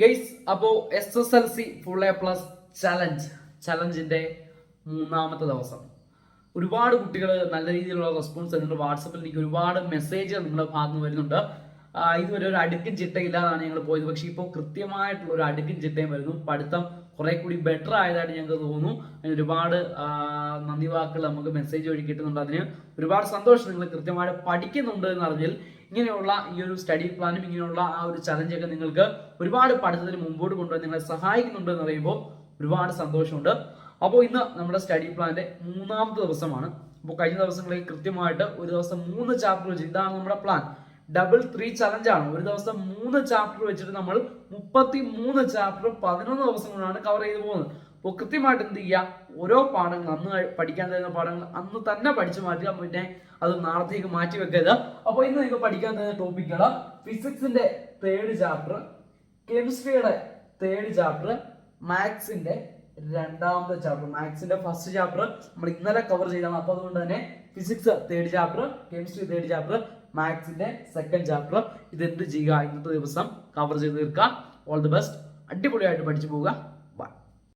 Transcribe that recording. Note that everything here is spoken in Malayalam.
ഗൈസ്, അപ്പോൾ SSLC ഫുൾ എ പ്ലസ് ചലഞ്ചിന്റെ മൂന്നാമത്തെ ദിവസം. ഒരുപാട് കുട്ടികൾ നല്ല രീതിയിലുള്ള റെസ്പോൺസ് തരുന്നുണ്ട്. വാട്സപ്പിൽ എനിക്ക് ഒരുപാട് മെസ്സേജുകൾ നിങ്ങളുടെ ഭാഗത്ത് നിന്ന് വരുന്നുണ്ട്. ഇതുവരെ ഒരു അടുക്കും ചിട്ടയില്ലാതാണ് ഞങ്ങൾ പോയത്, പക്ഷേ ഇപ്പോൾ കൃത്യമായിട്ടുള്ള ഒരു അടുക്കും ചിട്ടയും വരുന്നു. പഠിത്തം കുറെ കൂടി ബെറ്റർ ആയതായിട്ട് ഞങ്ങൾക്ക് തോന്നുന്നു. അതിന് ഒരുപാട് നന്ദി വാക്കുകൾ നമുക്ക് മെസ്സേജ് വഴി കിട്ടുന്നുണ്ട്. അതിന് ഒരുപാട് സന്തോഷം. നിങ്ങൾ കൃത്യമായിട്ട് പഠിക്കുന്നുണ്ട് എന്നറിഞ്ഞാൽ ഇങ്ങനെയുള്ള ഈ ഒരു സ്റ്റഡി പ്ലാനും ഇങ്ങനെയുള്ള ആ ഒരു ചലഞ്ചൊക്കെ നിങ്ങൾക്ക് ഒരുപാട് പഠിത്തത്തിന് മുമ്പോട്ട് കൊണ്ടുപോകാൻ നിങ്ങളെ സഹായിക്കുന്നുണ്ട് എന്ന് പറയുമ്പോൾ ഒരുപാട് സന്തോഷമുണ്ട്. അപ്പോൾ ഇന്ന് നമ്മുടെ സ്റ്റഡി പ്ലാന്റെ മൂന്നാമത്തെ ദിവസമാണ്. അപ്പോൾ കഴിഞ്ഞ ദിവസങ്ങളിൽ കൃത്യമായിട്ട് ഒരു ദിവസം 3 ചാപ്റ്റർ വെച്ച്, ഇതാണ് നമ്മുടെ പ്ലാൻ. 3 ചലഞ്ചാണ്. ഒരു ദിവസം 3 ചാപ്റ്റർ വെച്ചിട്ട് നമ്മൾ 33 ചാപ്റ്റർ 11 ദിവസം കൊണ്ടാണ് കവർ ചെയ്ത് പോകുന്നത്. അപ്പോൾ കൃത്യമായിട്ട് എന്ത് ചെയ്യുക, ഓരോ പാഠങ്ങൾ അന്ന് പഠിക്കാൻ തരുന്ന പാഠങ്ങൾ അന്ന് തന്നെ പഠിച്ചു മാറ്റുക, പിന്നെ അത് നാളത്തേക്ക് മാറ്റി വെക്കരുത്. അപ്പോൾ ഇന്ന് നിങ്ങൾക്ക് പഠിക്കാൻ തരുന്ന ടോപ്പിക്കുകൾ ഫിസിക്സിന്റെ 3rd ചാപ്റ്റർ, കെമിസ്ട്രിയുടെ 3rd ചാപ്റ്റർ, മാത്സിന്റെ 2ാമത്തെ ചാപ്റ്റർ. മാത്സിന്റെ 1st ചാപ്റ്റർ നമ്മൾ ഇന്നലെ കവർ ചെയ്താണ്. അപ്പോൾ അതുകൊണ്ട് തന്നെ physics 3rd chapter, chemistry 3rd chapter, മാത്സിന്റെ 2nd ചാപ്റ്റർ. ഇത് എന്ത് ചെയ്യുക, ഇന്നത്തെ ദിവസം കവർ ചെയ്ത് തീർക്കുക. All the best. അടിപൊളിയായിട്ട് പഠിച്ചു പോവുക.